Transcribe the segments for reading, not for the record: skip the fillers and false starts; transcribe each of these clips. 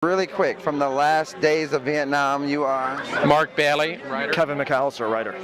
Really quick, from the last days of Vietnam, you are? Mark Bailey, writer. Keven McAlester, writer.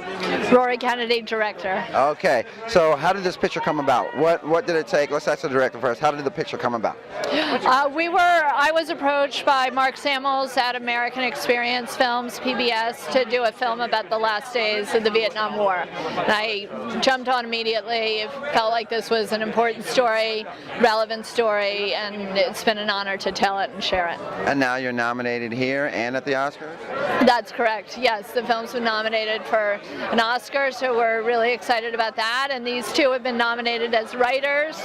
Rory Kennedy, director. Okay, so how did this picture come about? What did it take? Let's ask the director first. How did the picture come about? I was approached by Mark Samuels at American Experience Films, PBS, to do a film about the last days of the Vietnam War. And I jumped on immediately, felt like this was an important story, relevant story, and it's been an honor to tell it and share it. And now you're nominated here and at the Oscars? That's correct, yes. The film's been nominated for an Oscar, so we're really excited about that. And these two have been nominated as writers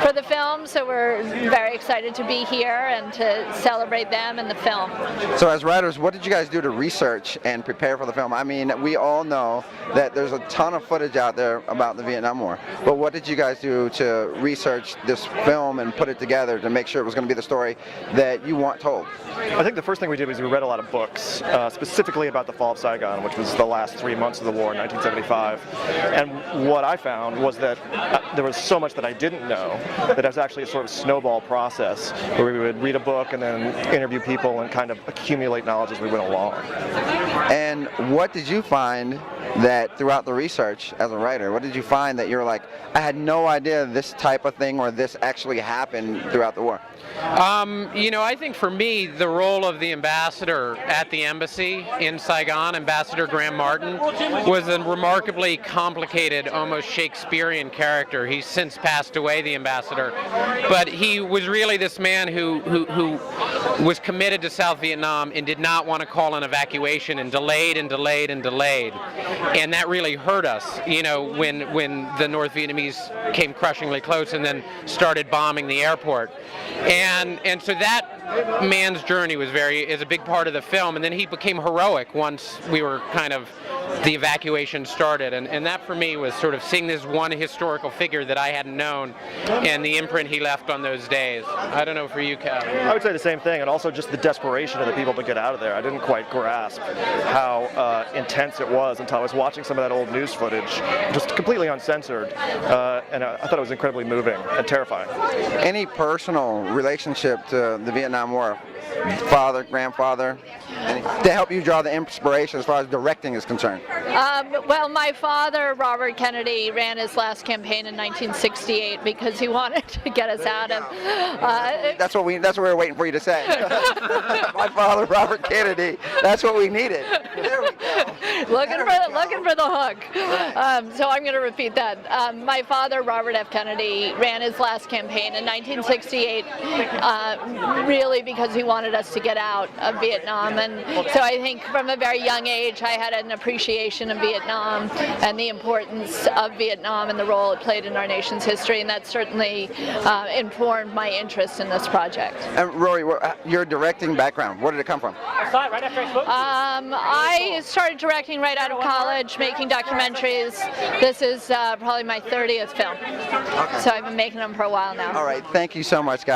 for the film, so we're very excited to be here and to celebrate them and the film. So as writers, what did you guys do to research and prepare for the film? I mean, we all know that there's a ton of footage out there about the Vietnam War, but what did you guys do to research this film and put it together to make sure it was going to be the story that you want told? I think the first thing we did was we read a lot of books, specifically about the fall of Saigon, which was the last 3 months of the war in 1975. And what I found was that there was so much that I didn't know that it was actually a sort of snowball process where we would read a book and then interview people and kind of accumulate knowledge as we went along. And what did you find that throughout the research as a writer, what did you find that you're like, I had no idea this type of thing or this actually happened throughout the war? You know, I think for me, the role of the ambassador at the embassy in Saigon, Ambassador Graham Martin, was a remarkably complicated, almost Shakespearean character. He's since passed away, the ambassador, but he was really this man who was committed to South Vietnam and did not want to call an evacuation and delayed and delayed and delayed. And that really hurt us, you know, when the North Vietnamese came crushingly close and then started bombing the airport. And so that man's journey is a big part of the film, and then he became heroic once we were kind of, the evacuation started, and that for me was sort of seeing this one historical figure that I hadn't known and the imprint he left on those days. I don't know for you, Kev. I would say the same thing, and also just the desperation of the people to get out of there. I didn't quite grasp how intense it was until I was watching some of that old news footage, just completely uncensored, and I thought it was incredibly moving and terrifying. Any personal relationship to the Vietnam War? Father, grandfather, to help you draw the inspiration as far as directing is concerned? Well, my father, Robert Kennedy, ran his last campaign in 1968 because he wanted to get us out of... That's what we were waiting for you to say. My father, Robert Kennedy, that's what we needed. There we go. Looking for the hook. So I'm going to repeat that. My father, Robert F. Kennedy, ran his last campaign in 1968 really because he wanted us to get out of Vietnam, and so I think from a very young age I had an appreciation of Vietnam and the importance of Vietnam and the role it played in our nation's history, and that certainly informed my interest in this project. And Rory, your directing background, where did it come from? I started directing right out of college, making documentaries. This is probably my 30th film, so I've been making them for a while now. All right, thank you so much, guys.